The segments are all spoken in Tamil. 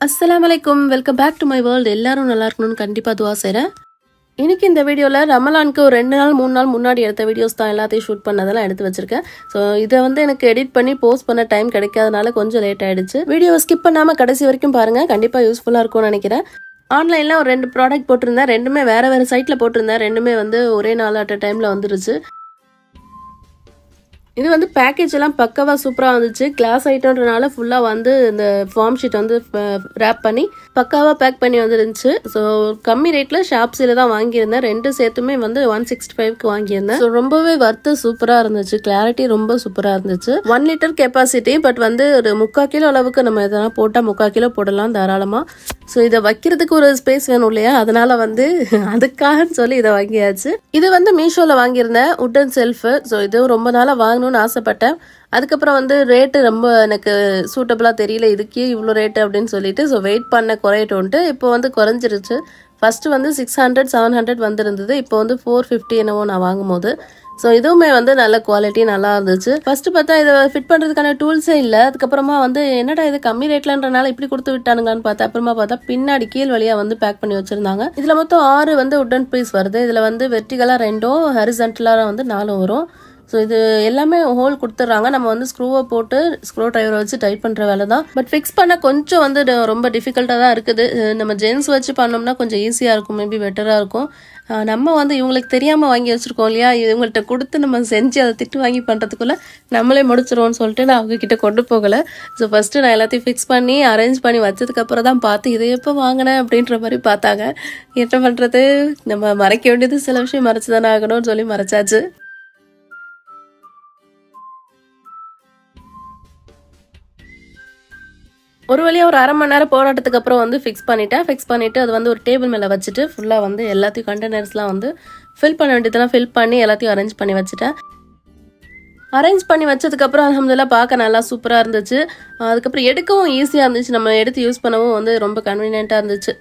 Assalamualaikum, welcome back to my world. எல்லாரும் நல்லா இருக்கணும்னு கண்டிப்பா துஆ செய்றேன். இன்னைக்கு இந்த வீடியோல ரமலானுக்கு ஒரு 2 நாள் 3 நாள் முன்னாடி எடுத்த வீடியோஸ் தான் எல்லாத்தையும் ஷூட் பண்ணதெல்லாம் எடுத்து வச்சிருக்கேன். சோ இத எனக்கு எடிட் பண்ணி போஸ்ட் பண்ண டைம் கிடைக்காதனால கொஞ்சம் லேட் ஆயிடுச்சு. வீடியோவை ஸ்கிப் பண்ணாம கடைசி வரைக்கும் பாருங்க. கண்டிப்பா யூஸ்ஃபுல்லா இருக்கும்னு நினைக்கிறேன். ஆன்லைன்ல ஒரு 2 ப்ராடக்ட் போட்டுருந்தேன். ரெண்டுமே வேற சைட்ல போட்டுருந்தேன். ரெண்டுமே ஒரே நாள் அட் டைம்ல வந்துருச்சு. இது பேக்கேஜ் எல்லாம் பக்கவா சூப்பரா வந்துச்சு. கிளாஸ் ஐட்டம்ன்றனால ஃபுல்லா இந்த ஃபார்ம் ஷீட் ரேப் பண்ணி பக்காவா பேக் பண்ணி வந்துருந்துச்சு. ஸோ கம்மி ரேட்ல ஷாப்ஸில தான் வாங்கியிருந்தேன். ரெண்டு சேர்த்துமே 165க்கு வாங்கியிருந்தேன். ஸோ ரொம்பவே வர்த்து சூப்பரா இருந்துச்சு. கிளாரிட்டி ரொம்ப சூப்பரா இருந்துச்சு. 1 லிட்டர் கெப்பாசிட்டி. பட் ஒரு 3/4 கிலோ அளவுக்கு நம்ம எதனா போட்டா 3/4 கிலோ போடலாம் தாராளமா. ஸோ இதை வைக்கிறதுக்கு ஒரு ஸ்பேஸ் வேணும் இல்லையா, அதனால அதுக்காக சொல்லி இதை வாங்கியாச்சு. இது மீஷோல வாங்கியிருந்தேன் உட்டன் செல்ஃப். ஸோ இது ரொம்ப நாளா வாங்கணும்னு ஆசைப்பட்டேன். அதுக்கப்புறம் ரேட்டு ரொம்ப எனக்கு சூட்டபிளா தெரியல, இதுக்கே இவ்வளோ ரேட்டு அப்படின்னு சொல்லிட்டு ஸோ வெயிட் பண்ண குறையட்டோன்ட்டு இப்போ குறைஞ்சிருச்சு. ஃபர்ஸ்ட் 600 700 வந்திருந்தது. இப்போ 450 என்னவோ நான் வாங்கும் போது. ஸோ இதுவுமே நல்ல குவாலிட்டி நல்லா இருந்துச்சு. ஃபர்ஸ்ட் பார்த்தா இதை ஃபிட் பண்றதுக்கான டூல்ஸே இல்லை. அதுக்கப்புறமா என்னடா இது கம்மி ரேட்லன்றனால இப்படி கொடுத்து விட்டானுங்கன்னு பார்த்தா அப்புறமா பார்த்தா பின்னாடி கீழ் வழியா பேக் பண்ணி வச்சிருந்தாங்க. இதுல மொத்தம் 6 உட்டன் பீஸ் வருது. இதுல வெர்டிகலா 2, ஹரிசான்டலா 4 வரும். ஸோ இது எல்லாமே ஹோல் கொடுத்துட்றாங்க. நம்ம ஸ்க்ரூவை போட்டு ஸ்க்ரூ டிரைவரை வச்சு டைட் பண்ணுற வேலை தான். பட் ஃபிக்ஸ் பண்ண கொஞ்சம் ரொம்ப டிஃபிகல்ட்டாக தான் இருக்குது. நம்ம ஜென்ஸ் வச்சு பண்ணோம்னா கொஞ்சம் ஈஸியாக இருக்கும், மேபி பெட்டராக இருக்கும். நம்ம இவங்களுக்கு தெரியாமல் வாங்கி வச்சுருக்கோம் இல்லையா, இவங்கள்ட்ட கொடுத்து நம்ம செஞ்சு அதை திட்டு வாங்கி பண்ணுறதுக்குள்ளே நம்மளே முடிச்சிருவோம்னு சொல்லிட்டு நான் அவங்கக்கிட்ட கொண்டு போகலை. ஸோ ஃபஸ்ட்டு நான் எல்லாத்தையும் ஃபிக்ஸ் பண்ணி அரேஞ்ச் பண்ணி வச்சதுக்கப்புறம் தான் பார்த்து இதை எப்போ வாங்கினேன் அப்படின்ற மாதிரி பார்த்தாங்க. என்ன பண்ணுறது, நம்ம மறைக்க வேண்டியது சில விஷயம் மறைச்சு தானே ஆகணும்னு சொல்லி மறைச்சாச்சு. ஒரு வழியா ஒரு 1/2 மணி நேரம் போராட்டத்துக்கு அப்புறம் ஃபிக்ஸ் பண்ணிட்டு அது ஒரு டேபிள் மேல வச்சுட்டு ஃபுல்லா எல்லாத்தையும் கண்டெய்னர்ஸ்லாம் ஃபில் பண்ண வேண்டியதெல்லாம் ஃபில் பண்ணி எல்லாத்தையும் அரேஞ்ச் பண்ணி வச்சுட்டேன். அரேஞ்ச் பண்ணி வச்சதுக்கு அப்புறம் அல்ஹம்துலில்லாஹ் பார்க்க நல்லா சூப்பரா இருந்துச்சு. அதுக்கப்புறம் எடுக்கவும் ஈஸியா இருந்துச்சு. நம்ம எடுத்து யூஸ் பண்ணவும் ரொம்ப கன்வீனியன்ட்டா இருந்துச்சு.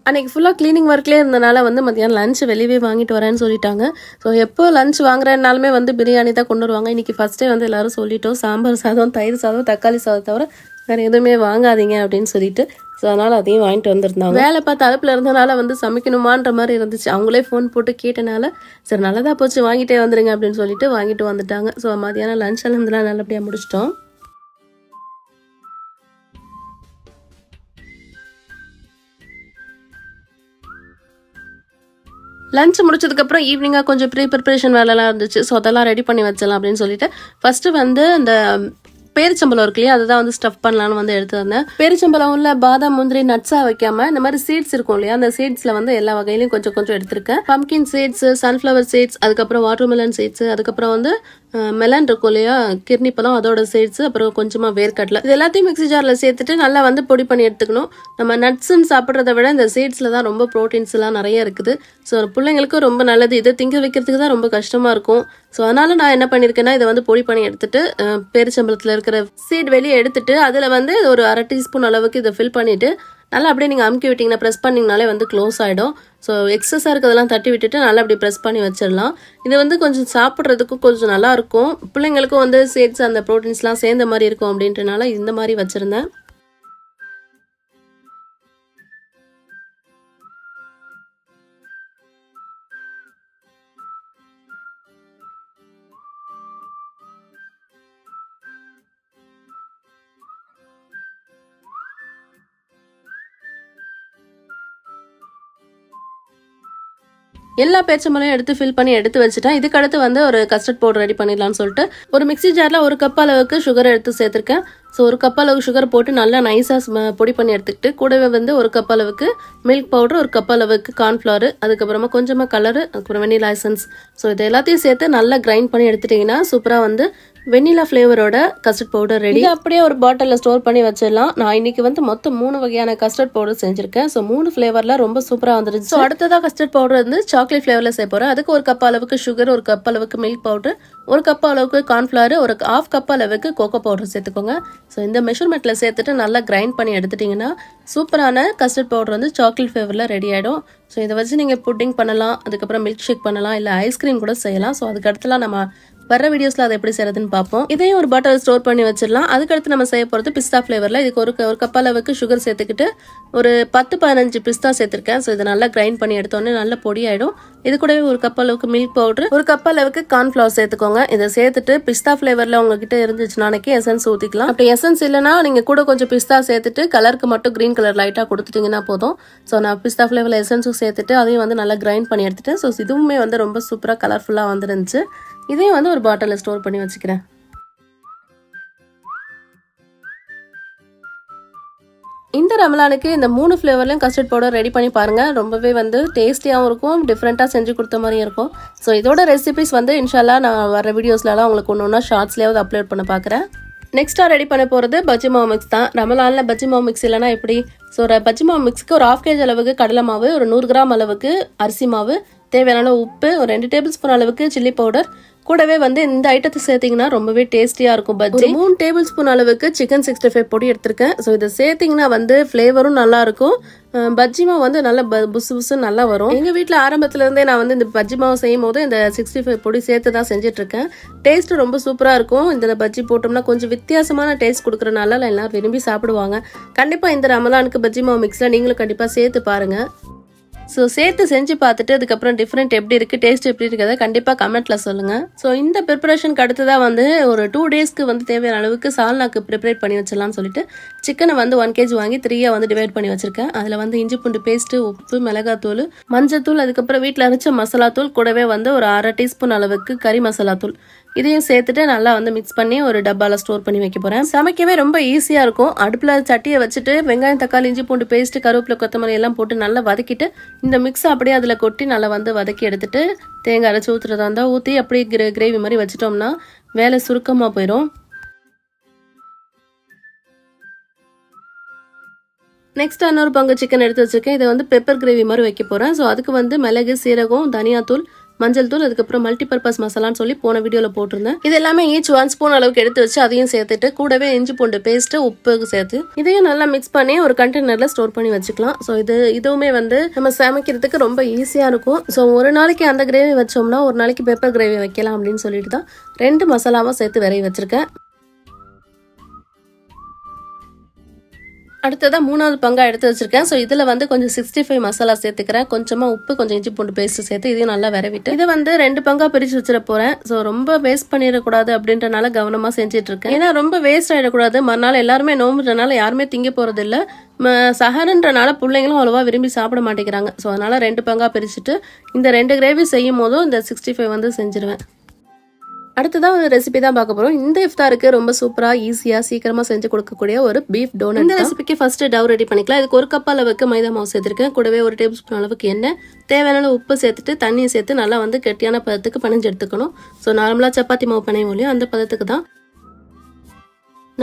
அன்னைக்கு ஃபுல்லாக கிளீனிங் ஒர்க்லேயே இருந்தனால மத்தியானம் லஞ்ச் வெளியே வாங்கிட்டு வரேன்னு சொல்லிட்டாங்க. ஸோ எப்போ லஞ்ச் வாங்குறதுனாலுமே பிரியாணி தான் கொண்டு வருவாங்க. இன்னைக்கு ஃபர்ஸ்டே எல்லாரும் சொல்லிட்டோம், சாம்பார் சாதம், தயிர் சாதம், தக்காளி சாதம் தவிர வேறு எதுவுமே வாங்காதீங்க அப்படின்னு சொல்லிட்டு. ஸோ அதனால் அதையும் வாங்கிட்டு வந்திருந்தாங்க. வேலை பார்த்து அடுப்பில் இருந்தனால சமைக்கணுமான்ற மாதிரி இருந்துச்சு. அவங்களே ஃபோன் போட்டு கேட்டனால சரி நல்லதாக போச்சு வாங்கிட்டே வந்துடுங்க அப்படின்னு சொல்லிட்டு வாங்கிட்டு வந்துட்டாங்க. ஸோ மத்தியானம் லஞ்ச் எல்லாம் நல்லபடியாக முடிச்சிட்டோம். லஞ்ச் முடிச்சதுக்கப்புறம் ஈவினிங்காக கொஞ்சம் ப்ரிப்பரேஷன் வேலைலாம் இருந்துச்சு. ஸோ அதெல்லாம் ரெடி பண்ணி வச்சிடலாம் அப்படின்னு சொல்லிட்டு ஃபர்ஸ்ட்டு அந்த பேரிச்சம்பளம் இருக்கு இல்லையா, அதுதான் ஸ்டஃப் பண்ணலான்னு எடுத்து வந்தேன். பேரிச்சம்பளம் உள்ள பாதாம், முந்திரி, நட்ஸா வைக்காம இந்த மாதிரி சீட்ஸ் இருக்கும் இல்லையா, அந்த சீட்ஸ்ல எல்லா வகையிலையும் கொஞ்சம் கொஞ்சம் எடுத்திருக்கேன். பம்கின் சீட்ஸ், சன்ஃபிளவர் சீட்ஸ், அதுக்கப்புறம் வாட்டர்மெலன் சீட்ஸ், அதுக்கப்புறம் மெலன் இருக்கும் இல்லையா, கிர்னி பழம், அதோட சீட்ஸ், அப்புறம் கொஞ்சமா வேர்க்கடலை, இது எல்லாத்தையும் மிக்ஸி ஜார்ல சேர்த்துட்டு நல்லா பொடி பண்ணி எடுத்துக்கணும். நம்ம நட்ஸ்ன்னு சாப்பிட்றத விட இந்த சீட்ஸ்ல தான் ரொம்ப ப்ரோட்டீன்ஸ் எல்லாம் நிறைய இருக்குது. ஸோ பிள்ளைங்களுக்கும் ரொம்ப நல்லது. இதை திங்க வைக்கிறதுக்கு தான் ரொம்ப கஷ்டமா இருக்கும். ஸோ அதனால நான் என்ன பண்ணியிருக்கேன்னா இதை பொடி பண்ணி எடுத்துட்டு பேரிச்சம்பளத்தில் இருக்கிற சீட் வெளியே எடுத்துட்டு அதில் ஒரு 1/2 டீஸ்பூன் அளவுக்கு இதை ஃபில் பண்ணிட்டு நல்லா அப்படியே நீங்கள் அமுக்கி விட்டிங்கன்னா ப்ரெஸ் பண்ணிங்கனாலே க்ளோஸ் ஆகிடும். ஸோ எக்ஸஸாக இருக்கிறதெல்லாம் தட்டி விட்டுட்டு நல்லா அப்படி ப்ரெஸ் பண்ணி வச்சிடலாம். இது கொஞ்சம் சாப்பிட்றதுக்கும் கொஞ்சம் நல்லா இருக்கும். பிள்ளைங்களுக்கும் சீட்ஸ் அந்த ப்ரோட்டீன்ஸ்லாம் சேர்ந்த மாதிரி இருக்கும் அப்படின்றனால இந்த மாதிரி வச்சுருந்தேன். எல்லா பேச்சம்பளையும் எடுத்து ஃபில் பண்ணி எடுத்து வச்சுட்டேன். இதுக்கடுத்து ஒரு கஸ்டர்ட் பவுடர் ரெடி பண்ணிடலாம்னு சொல்லிட்டு ஒரு மிக்ஸி ஜார்ல 1 கப் அளவுக்கு சுகர் எடுத்து சேர்த்திருக்கேன். ஸோ 1 கப் அளவுக்கு சுகர் போட்டு நல்லா நைஸாக பொடி பண்ணி எடுத்துக்கிட்டு கூடவே 1 கப் அளவுக்கு மில்க் பவுடர், 1 கப் அளவுக்கு கார்ன்ஃப்ளவர், அதுக்கப்புறமா கொஞ்சமாக கலரு, அதுக்கப்புறம் வெனிலா எசன்ஸ். ஸோ இது எல்லாத்தையும் சேர்த்து நல்லா கிரைண்ட் பண்ணி எடுத்துட்டிங்கன்னா சூப்பராக வெனிலா ஃப்ளேவரோட கஸ்டர்ட் பவுடர் ரெடி. அப்படியே ஒரு பாட்டிலில் ஸ்டோர் பண்ணி வச்சிடலாம். நான் இன்னைக்கு மொத்தம் 3 வகையான கஸ்டர்ட் பவுடர் செஞ்சிருக்கேன். ஸோ 3 ஃப்ளேவரில் ரொம்ப சூப்பராக வந்துருச்சு. ஸோ அடுத்ததாக கஸ்டர்ட் பவுடர் சாக்லேட் ஃப்ளேவரில் சேர்க்க போகிறேன். அதுக்கு 1 கப் அளவுக்கு சுகர், 1 கப் அளவுக்கு மில்க் பவுடர், 1 கப் அளவுக்கு கார்ன்ஃப்ளவர், 1/2 கப் அளவுக்கு கோகோ பவுடர் சேர்த்துக்கோங்க. ஸோ இந்த மெஷர்மெண்ட்டில் சேர்த்துட்டு நல்லா கிரைண்ட் பண்ணி எடுத்துட்டிங்கன்னா சூப்பரான கஸ்டர்ட் பவுடர் சாக்லேட் ஃப்ளேவரில் ரெடி ஆகிடும். ஸோ இதை வச்சு நீங்கள் புட்டிங் பண்ணலாம், அதுக்கப்புறம் மில்க் ஷேக் பண்ணலாம், இல்லை ஐஸ்கிரீம் கூட செய்யலாம். ஸோ அதுக்கு அடுத்துலாம் நம்ம வர வீடியோஸ்ல அதை எப்படி செய்யறதுன்னு பார்ப்போம். இதையும் ஒரு பாட்டில் ஸ்டோர் பண்ணி வச்சிடலாம். அதுக்கடுத்து நம்ம செய்ய போகிறது பிஸ்தா ஃப்ளேவரில். இதுக்கு ஒரு கப் அளவுக்கு சுகர் சேர்த்துக்கிட்டு ஒரு 10-15 பிஸ்தா சேர்த்துருக்கேன். ஸோ இதை நல்லா கிரைண்ட் பண்ணி எடுத்தோடனே நல்ல பொடி ஆகிடும். இது கூடவே ஒரு கப் அளவுக்கு மில்க் பவுடர், ஒரு கப் அளவுக்கு கார்ன்ஃப்ளவர் சேர்த்துக்கோங்க. இதை சேர்த்துட்டு பிஸ்தா ஃப்ளேவரில் உங்ககிட்ட இருந்துச்சுன்னா எசன்ஸ் ஊற்றிக்கலாம். அப்படி எசன்ஸ் இல்லைன்னா நீங்கள் கூட கொஞ்சம் பிஸ்தா சேர்த்துட்டு கலருக்கு மட்டும் க்ரீன் கலர் லைட்டாக கொடுத்துட்டிங்கன்னா போதும். ஸோ நான் பிஸ்தா ஃப்ளேவரில் எசன்ஸும் சேர்த்துட்டு அதையும் வந்து நல்லா கிரைண்ட் பண்ணி எடுத்துட்டேன். ஸோ இதுவுமே வந்து ரொம்ப சூப்பராக கலர்ஃபுல்லாக வந்துருந்துச்சு. இதையும் வந்து ஒரு பாட்டிலில் ஸ்டோர் பண்ணி வச்சுக்கிறேன். இந்த ரமலானுக்கு இந்த 3 ஃப்ளேவர்லையும் கஸ்டர்ட் பவுடர் ரெடி பண்ணி பாருங்கள். ரொம்பவே வந்து டேஸ்டியாகவும் இருக்கும், டிஃப்ரெண்ட்டாக செஞ்சு கொடுத்த மாதிரியும் இருக்கும். ஸோ இதோட ரெசிபிஸ் வந்து இன்ஷால்லா நான் வர வீடியோஸ்லாம் உங்களுக்கு ஒன்று ஷார்ட்ஸ்லேயாவது அப்லோட் பண்ண பார்க்குறேன். நெக்ஸ்ட்டாக ரெடி பண்ண போகிறது பஜ்ஜி மாவு மிக்ஸ் தான். ரமலானில் பஜ்ஜி மாவு மிக்ஸ் இல்லைனா எப்படி? ஸோ பஜ்ஜி மாவு மிக்ஸ்க்கு ஒரு 1/2 kg அளவுக்கு கடலை மாவு, ஒரு 100 கிராம் அளவுக்கு அரிசி மாவு, தேவையான உப்பு, ஒரு 2 டேபிள் ஸ்பூன் அளவுக்கு சில்லி பவுடர், கூடவே வந்து இந்த ஐட்டத்தை சேர்த்திங்கன்னா ரொம்பவே டேஸ்டியாக இருக்கும் பஜ்ஜி. 3 டேபிள் ஸ்பூன் அளவுக்கு சிக்கன் 65 பொடி எடுத்திருக்கேன். ஸோ இதை சேர்த்திங்கன்னா வந்து ஃப்ளேவரும் நல்லாயிருக்கும், பஜ்ஜி மாவு வந்து நல்லா புசு புசு நல்லா வரும். எங்கள் வீட்டில் ஆரம்பத்துலேருந்தே நான் வந்து இந்த பஜ்ஜி மாவு செய்யும் போது இந்த 65 பொடி சேர்த்து தான் செஞ்சிட்ருக்கேன். டேஸ்ட்டு ரொம்ப சூப்பராக இருக்கும். இந்த பஜ்ஜி போட்டோம்னா கொஞ்சம் வித்தியாசமான டேஸ்ட் கொடுக்குறனால எல்லோரும் விரும்பி சாப்பிடுவாங்க. கண்டிப்பாக இந்த ரமலானுக்கு பஜ்ஜி மாவு மிக்ஸில் நீங்களும் கண்டிப்பாக சேர்த்து பாருங்கள். ஸோ சேர்த்து செஞ்சு பார்த்துட்டு அதுக்கப்புறம் டிஃப்ரெண்ட் எப்படி இருக்குது, டேஸ்ட் எப்படி இருக்கிறத கண்டிப்பாக கமெண்ட்டில் சொல்லுங்கள். ஸோ இந்த ப்ரிப்பரேஷனுக்கு அடுத்ததாக வந்து ஒரு 2 டேஸ்க்கு வந்து தேவையான அளவுக்கு சால்னாக்கு ப்ரிப்பேர் பண்ணி வச்சிடலாம்னு சொல்லிட்டு சிக்கனை வந்து 1 kg வாங்கி 3 வந்து டிவைட் பண்ணி வச்சுருக்கேன். அதில் வந்து இஞ்சி பூண்டு பேஸ்ட்டு, உப்பு, மிளகாத்தூள், மஞ்சத்தூள், அதுக்கப்புறம் வீட்டில் அரைச்ச மசாலாத்தூள், கூடவே வந்து ஒரு 1/2 டீஸ்பூன் அளவுக்கு கறி மசாலாத்தூள் இதையும் சேர்த்துட்டு நல்லா வந்து மிக்ஸ் பண்ணி ஒரு டப்பாவில் ஸ்டோர் பண்ணி வைக்க போகிறேன். சமைக்கவே ரொம்ப ஈஸியாக இருக்கும். அடுப்பில் சட்டியை வச்சுட்டு வெங்காயம், தக்காளி, இஞ்சி பூண்டு பேஸ்ட்டு, கருவேப்பிலை, கொத்தமல்லி எல்லாம் போட்டு நல்லா வதக்கிட்டு இந்த மிக்ஸை அப்படியே அதில் கொட்டி நல்லா வந்து வதக்கி எடுத்துட்டு தேங்காய் அரைச்சி ஊற்றுறதா இருந்தால் ஊற்றி அப்படியே கிரேவி மாதிரி வச்சிட்டோம்னா வேலை சுருக்கமாக போயிடும். நெக்ஸ்ட் இன்னொரு பங்கு சிக்கன் எடுத்து வச்சிருக்கேன். இதை வந்து பெப்பர் கிரேவி மாதிரி வைக்க போகிறேன். ஸோ அதுக்கு வந்து மிளகு, சீரகம், தனியாத்தூள், மஞ்சள் தூள், அதுக்கப்புறம் மல்டிபர்பஸ் மசாலான்னு சொல்லி போன வீடியோவில் போட்டிருந்தேன். இது எல்லாமே ஈச் 1 ஸ்பூன் அளவுக்கு எடுத்து வச்சு அதையும் சேர்த்துட்டு கூடவே இஞ்சி பூண்டு பேஸ்ட்டு, உப்பு சேர்த்து இதையும் நல்லா மிக்ஸ் பண்ணி ஒரு கண்டெய்னரில் ஸ்டோர் பண்ணி வச்சுக்கலாம். ஸோ இதுவுமே வந்து நம்ம சமைக்கிறதுக்கு ரொம்ப ஈஸியாக இருக்கும். ஸோ ஒரு நாளைக்கு அந்த கிரேவி வச்சோம்னா ஒரு நாளைக்கு பெப்பர் கிரேவி வைக்கலாம் அப்படின்னு சொல்லிட்டு தான் 2 மசாலாவாக சேர்த்து விரைவி வச்சுருக்கேன். அடுத்ததாக 3வது பங்காக எடுத்து வச்சிருக்கேன். ஸோ இதில் வந்து கொஞ்சம் 65 மசாலா சேர்த்துக்கிறேன். கொஞ்சமாக உப்பு, கொஞ்சம் இஞ்சி பூண்டு பேஸ்ட்டு சேர்த்து இதையும் நல்லா விரவிட்டு இதை வந்து 2 பங்காக பிரித்து வச்சிட போகிறேன். ஸோ ரொம்ப வேஸ்ட் பண்ணிடக்கூடாது அப்படின்றனால கவனமாக செஞ்சிட்ருக்கேன். ஏன்னா ரொம்ப வேஸ்ட் ஆகிடக்கூடாது. மறுநாள் எல்லாருமே நோம்புறதுனால யாருமே திங்க போகிறது இல்லை. சஹருன்றனால பிள்ளைங்களும் அவ்வளோவா விரும்பி சாப்பிட மாட்டேங்கிறாங்க. ஸோ அதனால் 2 பங்காக பிரிச்சுட்டு இந்த 2 கிரேவி செய்யும் போதும் இந்த 65 வந்து செஞ்சிருவேன். அடுத்ததான் ஒரு ரெசிபி தான் பார்க்க போகிறோம். இந்த இஃப்தாருக்கு ரொம்ப சூப்பராக, ஈஸியாக, சீக்கிரமாக செஞ்சு கொடுக்கக்கூடிய ஒரு பீஃப் டோனட். இந்த ரெசிபிக்கு ஃபர்ஸ்ட் டவ் ரெடி பண்ணிக்கலாம். இதுக்கு 1 கப் அளவுக்கு மைதா மாவு சேர்த்துருக்கேன். கூடவே 1 டேபிள் ஸ்பூன் அளவுக்கு எண்ணெய், தேவையான உப்பு சேர்த்துட்டு தண்ணியை சேர்த்து நல்லா வந்து கெட்டியான பதத்துக்கு பனைஞ்சு எடுத்துக்கணும். ஸோ நார்மலாக சப்பாத்தி மாவு பனையும் இல்லையோ அந்த பதத்துக்கு தான்.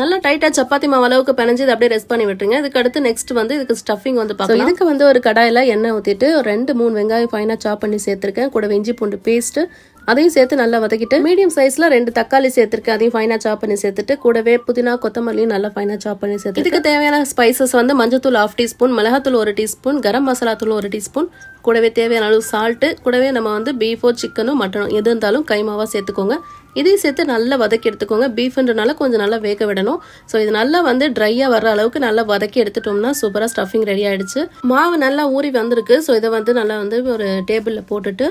நல்லா டைட்டாக சப்பாத்தி மாவு அளவுக்கு பிணைஞ்சு அப்படியே ரெஸ்ட் பண்ணி விட்டுருங்க. இதுக்கு அடுத்து நெக்ஸ்ட் வந்து இதுக்கு ஸ்டஃபிங் வந்து பார்க்கலாம். இதுக்கு வந்து ஒரு கடாயில் எண்ணெய் ஊற்றிட்டு ஒரு 2-3 வெங்காயம் ஃபைனாக சாப் பண்ணி சேர்த்துருக்கேன். கூடவே இஞ்சி பூண்டு பேஸ்ட்டு அதையும் சேர்த்து நல்லா வதக்கிட்டு மீடியம் சைஸில் 2 தக்காளி சேர்த்துருக்கேன். அதையும் ஃபைனாக சாப் பண்ணி சேர்த்துட்டு கூடவே புதினா, கொத்தமல்லியும் நல்லா ஃபைனாக சாப் பண்ணி சேர்த்து இதுக்கு தேவையான ஸ்பைசஸ் வந்து மஞ்சத்தூள் 1/2 டீஸ்பூன், மிளகாத்தூள் 1 டீஸ்பூன், கரம் மசாலா தூள் 1 டீஸ்பூன், கூடவே தேவையான அளவு சால்ட்டு, கூடவே நம்ம வந்து பீஃபோ, சிக்கனோ, மட்டனோ எது இருந்தாலும் கைமாவாக சேர்த்துக்கோங்க. இதையும் சேர்த்து நல்லா வதக்கி எடுத்துக்கோங்க. பீஃப்ன்றனால கொஞ்சம் நல்லா வேக விடணும். ஸோ இது நல்லா வந்து ட்ரையாக வர அளவுக்கு நல்லா வதக்கி எடுத்துட்டோம்னா சூப்பராக ஸ்டஃபிங் ரெடி ஆகிடுச்சு. மாவு நல்லா ஊறி வந்திருக்கு. ஸோ இதை வந்து நல்லா வந்து ஒரு டேபிளில் போட்டுட்டு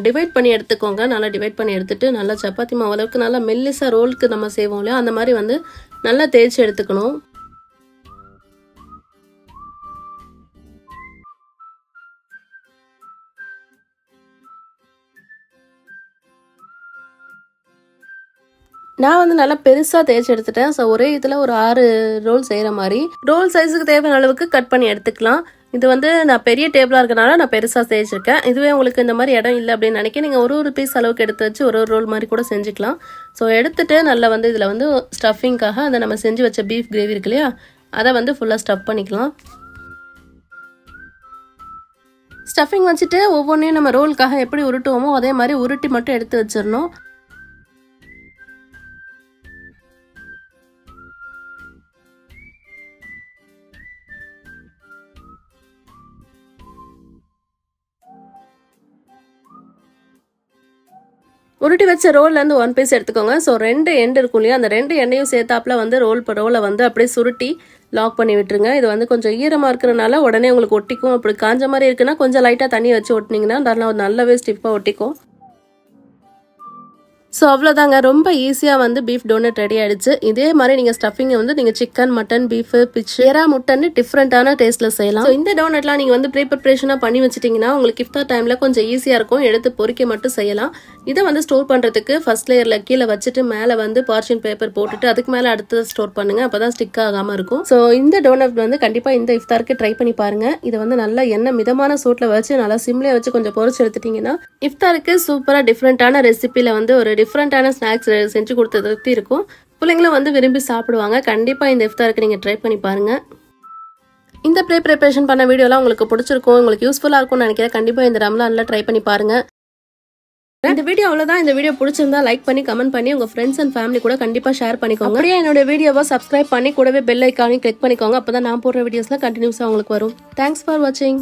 டிவைட் பண்ணி எடுத்துக்கோங்க. நல்லா டிவைட் பண்ணி எடுத்துட்டு நல்லா சப்பாத்தி மாவு அளவுக்கு நல்லா மெல்லிசா ரோலுக்கு நம்ம செய்வோம் இல்லையா அந்த மாதிரி வந்து நல்லா தேய்ச்சி எடுத்துக்கணும். நான் வந்து நல்லா பெருசாக தேய்ச்சி எடுத்துட்டேன். ஸோ ஒரே இதில் ஒரு 6 ரோல் செய்கிற மாதிரி ரோல் சைஸுக்கு தேவையான அளவுக்கு கட் பண்ணி எடுத்துக்கலாம். இது வந்து நான் பெரிய டேபிளாக இருக்கனால நான் பெருசாக தேய்ச்சிருக்கேன். இதுவே உங்களுக்கு இந்த மாதிரி இடம் இல்லை அப்படின்னு நினைக்க நீங்கள் ஒரு பீஸ் அளவுக்கு எடுத்து வச்சு ஒரு ரோல் மாதிரி கூட செஞ்சுக்கலாம். ஸோ எடுத்துட்டு நல்லா வந்து இதில் வந்து ஸ்டஃபிங்காக அதை நம்ம செஞ்சு வச்ச பீஃப் கிரேவி இருக்கு இல்லையா அதை வந்து ஃபுல்லாக ஸ்டஃப் பண்ணிக்கலாம். ஸ்டஃபிங் வச்சுட்டு ஒவ்வொன்றையும் நம்ம ரோலுக்காக எப்படி உருட்டுவோமோ அதே மாதிரி உருட்டி மட்டும் எடுத்து வச்சிடணும். உருட்டி வச்ச ரோல்லேருந்து 1 பீஸ் எடுத்துக்கோங்க. ஸோ 2 எண்ட் இருக்கும் இல்லையா, அந்த 2 எண்டையும் சேர்த்தாப்புல வந்து ரோலை வந்து அப்படியே சுருட்டி லாக் பண்ணி விட்டுருங்க. இது வந்து கொஞ்சம் ஈரமாக இருக்கிறனால உடனே உங்களுக்கு ஒட்டிக்கும். அப்படி காஞ்ச மாதிரி இருக்குன்னா கொஞ்சம் லைட்டாக தண்ணி வச்சு ஒட்டினீங்கன்னா நல்லாவே ஸ்டிஃபாக ஒட்டிக்கும். ஸோ அவ்வளோதாங்க, ரொம்ப ஈஸியாக வந்து பீஃப் டோனட் ரெடி ஆகிடுச்சு. இதே மாதிரி நீங்கள் ஸ்டஃபிங்கை வந்து நீங்கள் சிக்கன், மட்டன், பீஃபு, பிச், எறா, முட்டைன்னு டிஃப்ரெண்ட்டான டேஸ்ட்டில் செய்யலாம். ஸோ இந்த டோனட்லாம் நீங்கள் வந்து ப்ரிப்பரேஷனாக பண்ணி வச்சிட்டிங்கன்னா உங்களுக்கு இஃப்தார் டைமில் கொஞ்சம் ஈஸியாக இருக்கும். எடுத்து பொறிக்க மட்டும் செய்யலாம். இதை வந்து ஸ்டோர் பண்ணுறதுக்கு ஃபர்ஸ்ட் லேயரில் கீழே வச்சுட்டு மேலே வந்து பார்ச்சின் பேப்பர் போட்டுட்டு அதுக்கு மேலே அடுத்தது ஸ்டோர் பண்ணுங்கள். அப்போ தான் ஸ்டிக் ஆகாமல் இருக்கும். ஸோ இந்த டோனட் வந்து கண்டிப்பாக இந்த இஃப்தாருக்கு ட்ரை பண்ணி பாருங்கள். இதை வந்து நல்லா எண்ணெய் மிதமான சூட்டில் வச்சு நல்லா சிம்லேயே வச்சு கொஞ்சம் பொறிச்சு எடுத்துட்டிங்கன்னா இஃப்தாருக்கு சூப்பராக டிஃப்ரெண்ட்டான ரெசிபியில் வந்து ஒரு டிஃப்ரெண்ட்டான ஸ்நாக்ஸ் செஞ்சு கொடுத்தது இருக்கும். பிள்ளைங்களும் வந்து விரும்பி சாப்பிடுவாங்க. கண்டிப்பாக இந்த இஃப்தாருக்கு நீங்கள் ட்ரை பண்ணி பாருங்கள். இந்த ப்ரிப்பரேஷன் பண்ண வீடியோலாம் உங்களுக்கு பிடிச்சிருக்கும், உங்களுக்கு யூஸ்ஃபுல்லாக இருக்கும்னு நினைக்கிறேன். கண்டிப்பாக இந்த ரம்லானில் ட்ரை பண்ணி பாருங்கள். இந்த வீடியோ அவ்வளோதான். இந்த வீடியோ பிடிச்சிருந்தா லைக் பண்ணி கமெண்ட் பண்ணி உங்கள் ஃப்ரெண்ட்ஸ் அண்ட் ஃபேமிலி கூட கண்டிப்பாக ஷேர் பண்ணிக்கோங்க. அப்படியே என்னோட வீடியோவை சப்ஸ்கிரைப் பண்ணி கூடவே பெல் ஐக்கானையும் கிளிக் பண்ணிக்கோங்க. அப்போ தான் நான் போடுற வீடியோஸ்லாம் கண்டினியூஸாக உங்களுக்கு வரும். தேங்க்ஸ் ஃபார் வாட்சிங்.